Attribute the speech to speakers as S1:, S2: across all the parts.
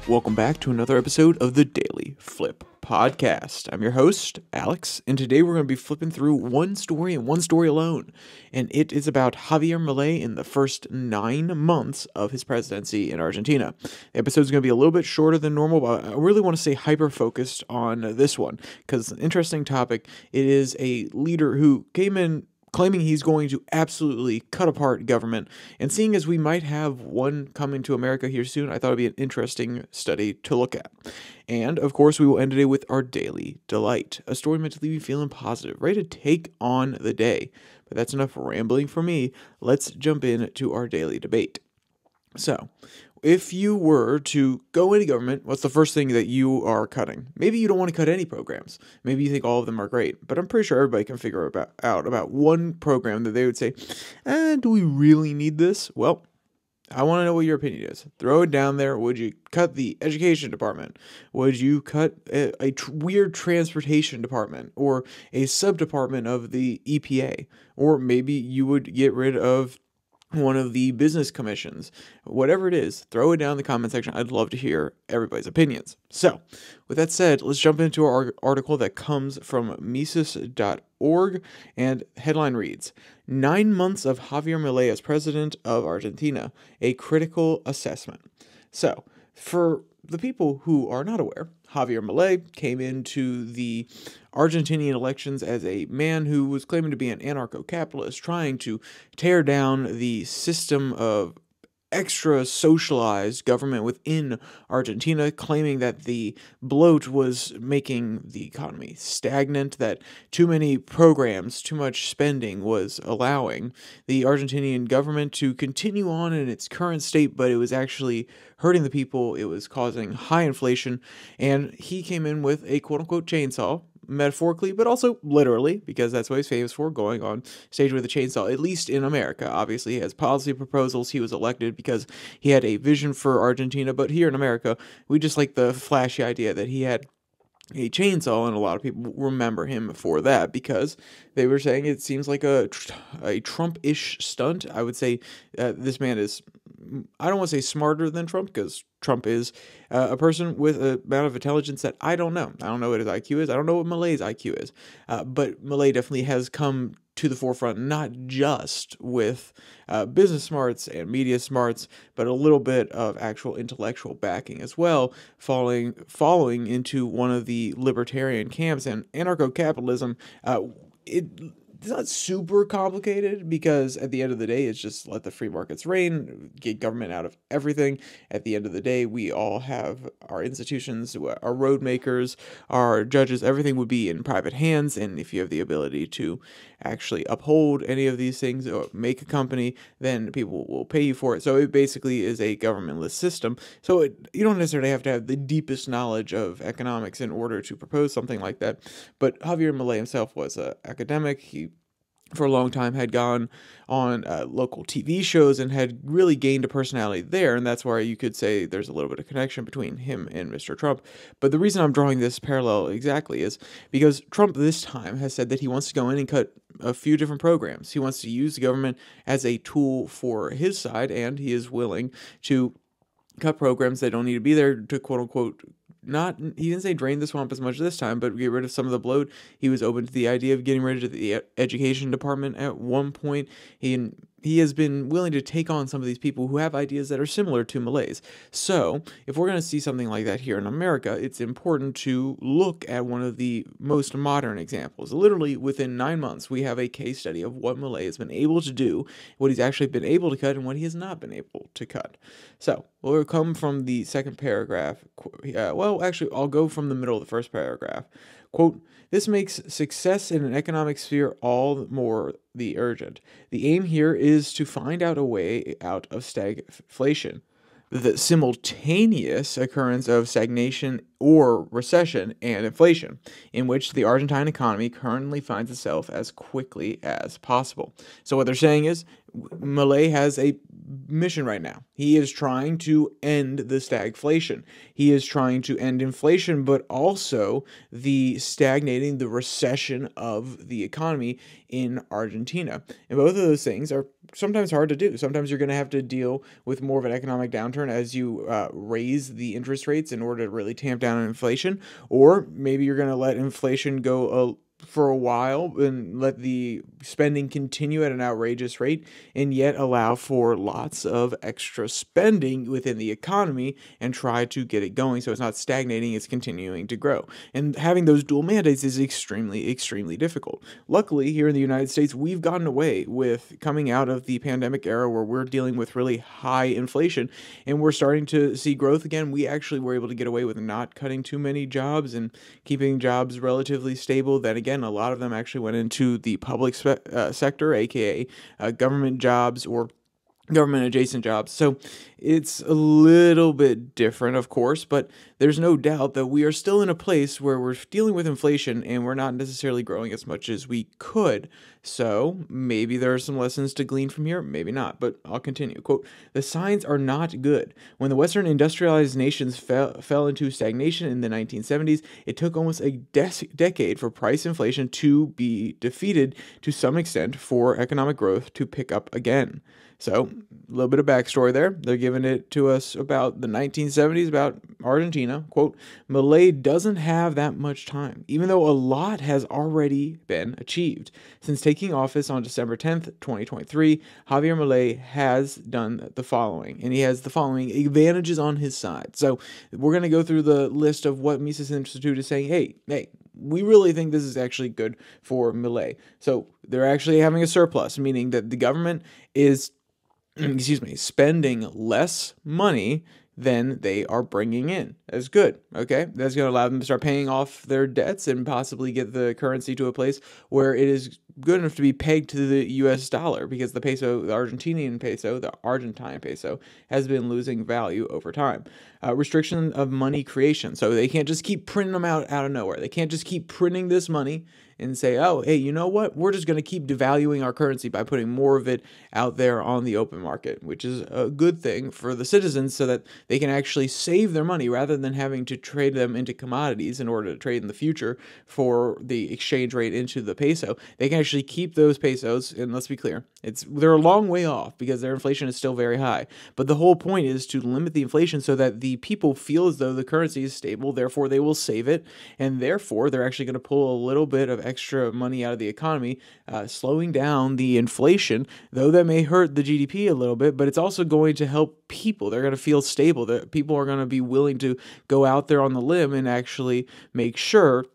S1: Welcome back to another episode of the Daily Flip podcast. I'm your host, Alex, and today we're going to be flipping through one story and one story alone. And it is about Javier Milei in the first 9 months of his presidency in Argentina. The episode is going to be a little bit shorter than normal, but I really want to stay hyper-focused on this one because it's an interesting topic. It is a leader who came in claiming he's going to absolutely cut apart government. And seeing as we might have one coming to America here soon, I thought it'd be an interesting study to look at. And, of course, we will end today with our Daily Delight, a story meant to leave you feeling positive, ready to take on the day. But that's enough rambling for me. Let's jump into our daily debate. So, if you were to go into government, what's the first thing that you are cutting? Maybe you don't want to cut any programs. Maybe you think all of them are great. But I'm pretty sure everybody can figure out about one program that they would say, do we really need this? Well, I want to know what your opinion is. Throw it down there. Would you cut the education department? Would you cut a weird transportation department or a sub-department of the EPA? Or maybe you would get rid of one of the business commissions. Whatever it is, throw it down in the comment section. I'd love to hear everybody's opinions. So, with that said, let's jump into our article that comes from Mises.org, and headline reads, 9 months of Javier Milei as president of Argentina, a critical assessment. So, for the people who are not aware, Javier Milei came into the Argentinian elections as a man who was claiming to be an anarcho-capitalist, trying to tear down the system of extra socialized government within Argentina, claiming that the bloat was making the economy stagnant, that too many programs, too much spending was allowing the Argentinian government to continue on in its current state, but it was actually hurting the people. It was causing high inflation, and he came in with a quote-unquote chainsaw, metaphorically, but also literally, because that's what he's famous for, going on stage with a chainsaw, at least in America. Obviously, he has policy proposals. He was elected because he had a vision for Argentina, but here in America, we just like the flashy idea that he had a chainsaw, and a lot of people remember him for that because they were saying it seems like a Trump-ish stunt. I would say this man is, I don't want to say smarter than Trump, because Trump is a person with an amount of intelligence that I don't know. I don't know what his IQ is. I don't know what Milei's IQ is. But Milei definitely has come to the forefront, not just with business smarts and media smarts, but a little bit of actual intellectual backing as well, following into one of the libertarian camps. And anarcho-capitalism, it's not super complicated, because at the end of the day, it's just let the free markets reign, get government out of everything. At the end of the day, we all have our institutions, our road makers, our judges, everything would be in private hands. And if you have the ability to actually uphold any of these things or make a company, then people will pay you for it. So it basically is a governmentless system. So you don't necessarily have to have the deepest knowledge of economics in order to propose something like that. But Javier Milei himself was an academic. He for a long time had gone on local TV shows and had really gained a personality there, and that's why you could say there's a little bit of connection between him and Mr. Trump. But the reason I'm drawing this parallel exactly is because Trump this time has said that he wants to go in and cut a few different programs. He wants to use the government as a tool for his side, and he is willing to cut programs that don't need to be there to quote-unquote he didn't say drain the swamp as much this time, but get rid of some of the bloat. He was open to the idea of getting rid of the education department at one point. He has been willing to take on some of these people who have ideas that are similar to Milei's. So, if we're going to see something like that here in America, it's important to look at one of the most modern examples. Literally, within 9 months, we have a case study of what Milei has been able to do, what he's actually been able to cut, and what he has not been able to cut. So, we'll come from the second paragraph. Actually, I'll go from the middle of the first paragraph. Quote, "This makes success in an economic sphere all the more the urgent. The aim here is to find out a way out of stagflation, the simultaneous occurrence of stagnation or recession and inflation, in which the Argentine economy currently finds itself as quickly as possible." So what they're saying is Milei has a mission right now. He is trying to end the stagflation. He is trying to end inflation, but also the stagnating, the recession of the economy in Argentina. And both of those things are sometimes hard to do. Sometimes you're going to have to deal with more of an economic downturn as you raise the interest rates in order to really tamp down inflation, or maybe you're going to let inflation go for a while and let the spending continue at an outrageous rate and yet allow for lots of extra spending within the economy and try to get it going so it's not stagnating, it's continuing to grow. And having those dual mandates is extremely, extremely difficult. Luckily, here in the United States, we've gotten away with coming out of the pandemic era where we're dealing with really high inflation and we're starting to see growth again. We actually were able to get away with not cutting too many jobs and keeping jobs relatively stable. Then again, a lot of them actually went into the public sector, aka government jobs or government adjacent jobs. So it's a little bit different, of course, but there's no doubt that we are still in a place where we're dealing with inflation and we're not necessarily growing as much as we could. So maybe there are some lessons to glean from here, maybe not, but I'll continue. Quote, "The signs are not good. When the Western industrialized nations fell into stagnation in the 1970s, it took almost a decade for price inflation to be defeated to some extent for economic growth to pick up again." So, a little bit of backstory there. They're giving it to us about the 1970s, about Argentina. Quote, "Milei doesn't have that much time, even though a lot has already been achieved. Since taking office on December 10th, 2023, Javier Milei has done the following, and he has the following advantages on his side." So, we're going to go through the list of what Mises Institute is saying. Hey, we really think this is actually good for Milei. So, they're actually having a surplus, meaning that the government is spending less money than they are bringing in. That's good, okay? That's going to allow them to start paying off their debts and possibly get the currency to a place where it is good enough to be pegged to the US dollar, because the peso, the Argentine peso, has been losing value over time. Restriction of money creation. So they can't just keep printing them out of nowhere. They can't just keep printing this money and say, oh, hey, you know what? We're just going to keep devaluing our currency by putting more of it out there on the open market, which is a good thing for the citizens so that they can actually save their money rather than having to trade them into commodities in order to trade in the future for the exchange rate into the peso. They can actually keep those pesos, and let's be clear, they're a long way off because their inflation is still very high. But the whole point is to limit the inflation so that the people feel as though the currency is stable, therefore they will save it, and therefore they're actually going to pull a little bit of extra money out of the economy, slowing down the inflation, though that may hurt the GDP a little bit, but it's also going to help people. They're going to feel stable. That people are going to be willing to go out there on the limb and actually make sure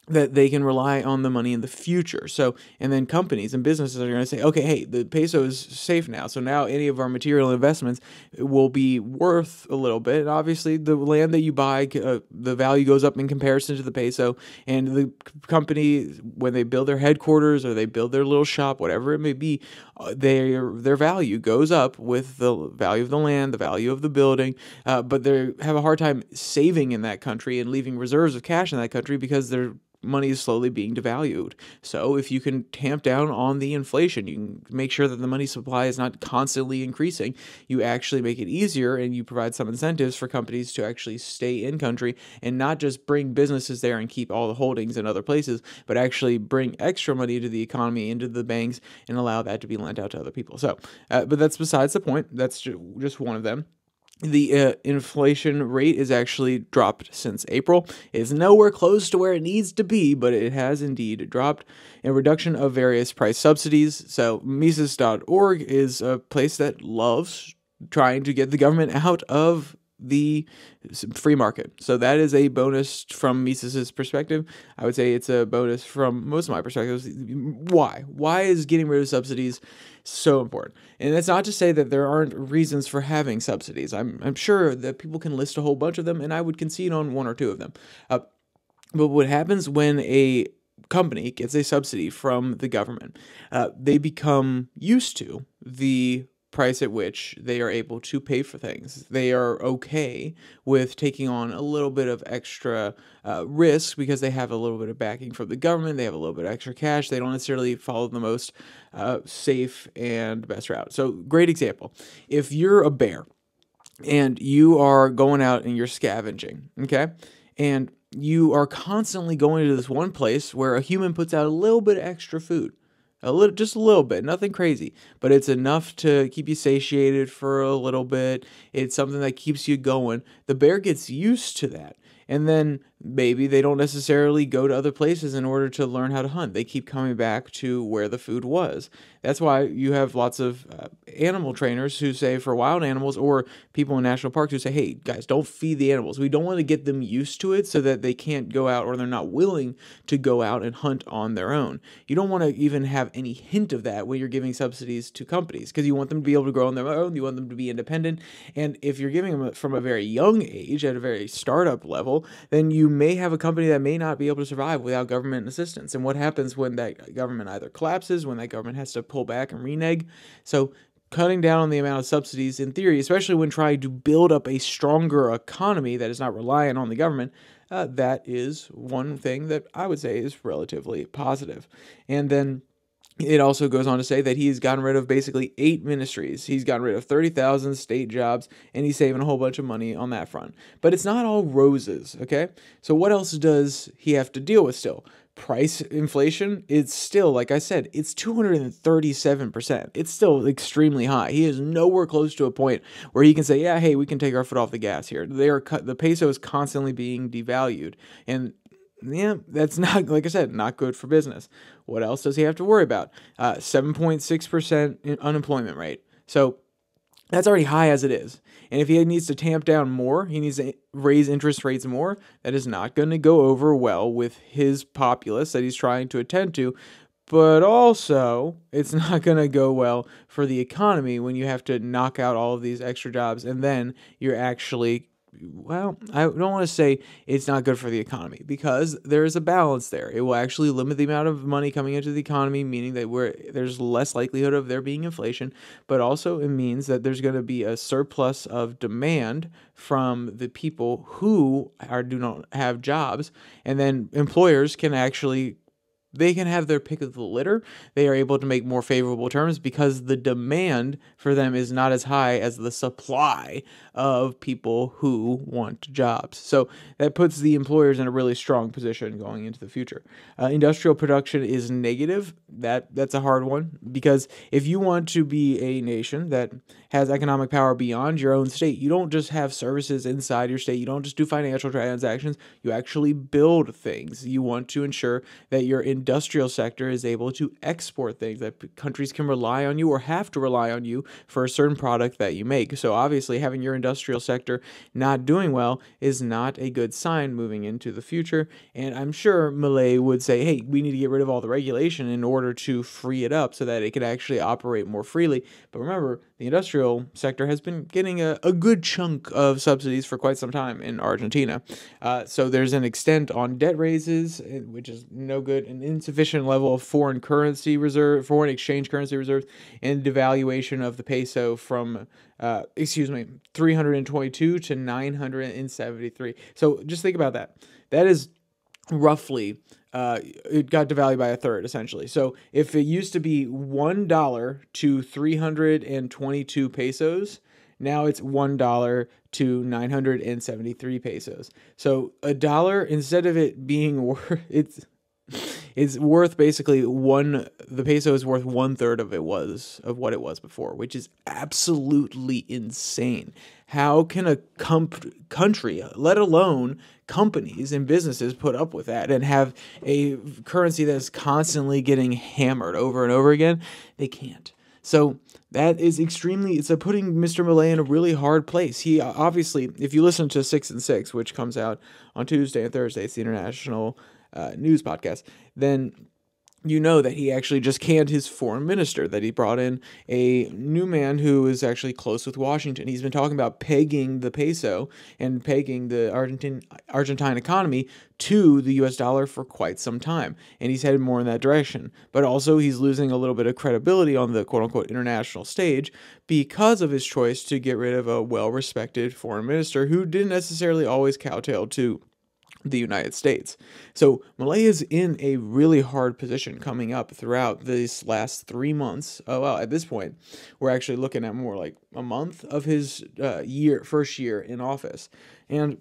S1: that they can rely on the money in the future. So, and then companies and businesses are going to say, okay, hey, the peso is safe now. So now any of our material investments will be worth a little bit. And obviously, the land that you buy, the value goes up in comparison to the peso. And the company, when they build their headquarters or they build their little shop, whatever it may be, their value goes up with the value of the land, the value of the building. But they have a hard time saving in that country and leaving reserves of cash in that country because they're money is slowly being devalued. So if you can tamp down on the inflation, you can make sure that the money supply is not constantly increasing. You actually make it easier and you provide some incentives for companies to actually stay in country and not just bring businesses there and keep all the holdings in other places, but actually bring extra money to the economy, into the banks, and allow that to be lent out to other people. So, but that's besides the point. That's just one of them. The inflation rate is actually dropped since April. It's nowhere close to where it needs to be, but it has indeed dropped. A reduction of various price subsidies. So Mises.org is a place that loves trying to get the government out of the free market. So that is a bonus from Mises's perspective. I would say it's a bonus from most of my perspectives. Why? Why is getting rid of subsidies so important? And that's not to say that there aren't reasons for having subsidies. I'm sure that people can list a whole bunch of them, and I would concede on one or two of them. But what happens when a company gets a subsidy from the government, they become used to the price at which they are able to pay for things. They are okay with taking on a little bit of extra risk because they have a little bit of backing from the government. They have a little bit of extra cash. They don't necessarily follow the most safe and best route. So, great example. If you're a bear and you are going out and you're scavenging, okay? And you are constantly going to this one place where a human puts out a little bit of extra food. Just a little bit, nothing crazy, but it's enough to keep you satiated for a little bit. It's something that keeps you going. The bear gets used to that. And then maybe they don't necessarily go to other places in order to learn how to hunt. They keep coming back to where the food was. That's why you have lots of animal trainers who say for wild animals, or people in national parks who say, hey, guys, don't feed the animals. We don't want to get them used to it so that they can't go out, or they're not willing to go out and hunt on their own. You don't want to even have any hint of that when you're giving subsidies to companies, because you want them to be able to grow on their own. You want them to be independent. And if you're giving them from a very young age, at a very startup level, then you may have a company that may not be able to survive without government assistance. And what happens when that government either collapses, when that government has to pull back and renege? So cutting down on the amount of subsidies, in theory, especially when trying to build up a stronger economy that is not reliant on the government, that is one thing that I would say is relatively positive. And then it also goes on to say that he's gotten rid of basically 8 ministries. He's gotten rid of 30,000 state jobs, and he's saving a whole bunch of money on that front. But it's not all roses, okay? So what else does he have to deal with still? Price inflation, it's still, like I said, it's 237%. It's still extremely high. He is nowhere close to a point where he can say, yeah, hey, we can take our foot off the gas here. The peso is constantly being devalued, and yeah, that's not, like I said, not good for business. What else does he have to worry about? 7.6% unemployment rate. So that's already high as it is. And if he needs to tamp down more, he needs to raise interest rates more, that is not going to go over well with his populace that he's trying to attend to. But also, it's not going to go well for the economy when you have to knock out all of these extra jobs, and then you're actually, well, I don't want to say it's not good for the economy, because there is a balance there. It will actually limit the amount of money coming into the economy, meaning that there's less likelihood of there being inflation, but also it means that there's going to be a surplus of demand from the people who do not have jobs, and then employers can actually, they can have their pick of the litter. They are able to make more favorable terms because the demand for them is not as high as the supply of people who want jobs. So that puts the employers in a really strong position going into the future. Industrial production is negative. That's a hard one, because if you want to be a nation that has economic power beyond your own state, you don't just have services inside your state. You don't just do financial transactions. You actually build things. You want to ensure that your industrial sector is able to export things, that countries can rely on you or have to rely on you for a certain product that you make. So obviously having your industrial sector not doing well is not a good sign moving into the future. And I'm sure Milei would say, hey, we need to get rid of all the regulation in order to free it up so that it can actually operate more freely. But remember, the industrial sector has been getting a good chunk of subsidies for quite some time in Argentina. So there's an extent on debt raises, which is no good, an insufficient level of foreign exchange currency reserves, and devaluation of the peso from 322 to 973. So just think about that. That is roughly, it got devalued by a third, essentially. So if it used to be $1 to 322 pesos, now it's $1 to 973 pesos. So a dollar, instead of it being worth, it's worth basically the peso is worth 1/3 of what it was before, which is absolutely insane. How can a country, let alone companies and businesses, put up with that and have a currency that is constantly getting hammered over and over again? They can't. So that is extremely, it's putting Mr. Milei in a really hard place. He obviously, if you listen to 6 and 6, which comes out on Tuesday and Thursday, it's the international news podcast, then you know that he actually just canned his foreign minister, that he brought in a new man who is actually close with Washington. He's been talking about pegging the peso and pegging the Argentine economy to the US dollar for quite some time, and he's headed more in that direction. But also he's losing a little bit of credibility on the quote-unquote international stage because of his choice to get rid of a well-respected foreign minister who didn't necessarily always kowtow to the United States. So Milei is in a really hard position coming up throughout these last 3 months. Oh, well, at this point, we're actually looking at more like a month of his first year in office. And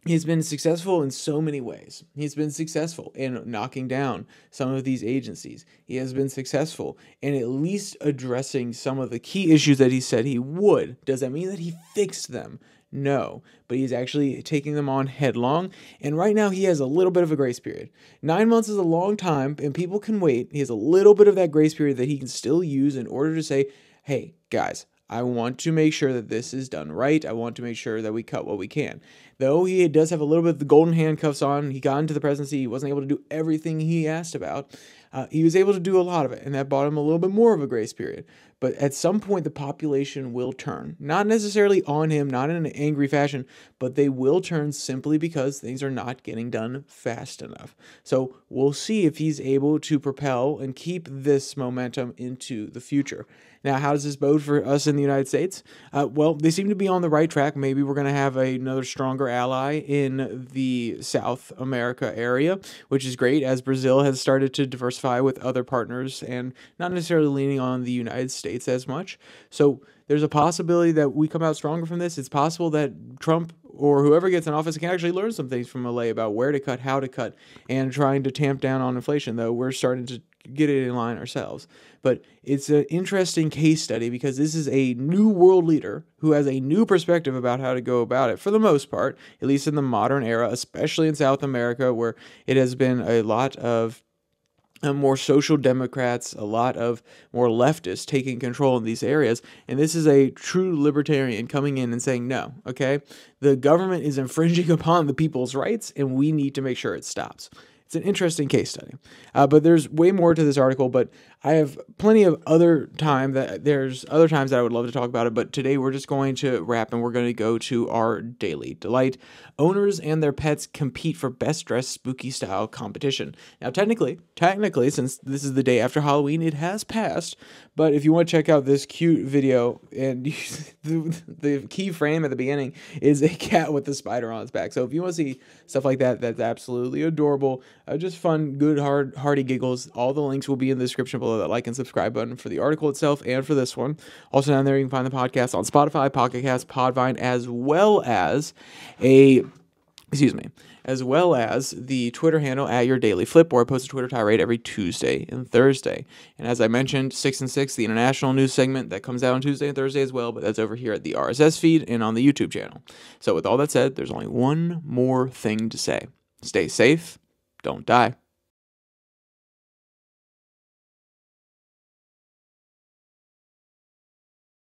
S1: he's been successful in so many ways. He's been successful in knocking down some of these agencies. He has been successful in at least addressing some of the key issues that he said he would. Does that mean that he fixed them? No, but he's actually taking them on headlong, and right now he has a little bit of a grace period. 9 months is a long time, and people can wait. He has a little bit of that grace period that he can still use in order to say, hey, guys, I want to make sure that this is done right. I want to make sure that we cut what we can. Though he does have a little bit of the golden handcuffs on, he got into the presidency, he wasn't able to do everything he asked about. He was able to do a lot of it, and that bought him a little bit more of a grace period. But at some point, the population will turn. Not necessarily on him, not in an angry fashion, but they will turn simply because things are not getting done fast enough. So we'll see if he's able to propel and keep this momentum into the future. Now, how does this bode for us in the United States? Well, they seem to be on the right track. Maybe we're going to have another stronger ally in the South America area, which is great, as Brazil has started to diversify with other partners and not necessarily leaning on the United States as much. So there's a possibility that we come out stronger from this. It's possible that Trump or whoever gets in office can actually learn some things from Milei about where to cut, how to cut, and trying to tamp down on inflation, though we're starting to get it in line ourselves. But it's an interesting case study because this is a new world leader who has a new perspective about how to go about it, for the most part, at least in the modern era, especially in South America, where it has been a lot of more social democrats, a lot of more leftists taking control in these areas. And this is a true libertarian coming in and saying, no, okay, the government is infringing upon the people's rights and we need to make sure it stops. It's an interesting case study, but there's way more to this article, but I have plenty of there's other times that I would love to talk about it, but today we're just going to wrap and we're going to go to our daily delight. Owners and their pets compete for best dressed spooky style competition. Now, technically, since this is the day after Halloween, it has passed, but if you want to check out this cute video, and the key frame at the beginning is a cat with a spider on its back. So if you want to see stuff like that, that's absolutely adorable. Just fun, good, hearty giggles. All the links will be in the description below that like and subscribe button for the article itself and for this one. Also down there, you can find the podcast on Spotify, Pocket Cast, Podvine, as well as the Twitter handle at Your Daily Flip, where I post a Twitter tirade every Tuesday and Thursday. And as I mentioned, 6 and 6, the international news segment that comes out on Tuesday and Thursday as well, but that's over here at the RSS feed and on the YouTube channel. So with all that said, there's only one more thing to say. Stay safe, don't die.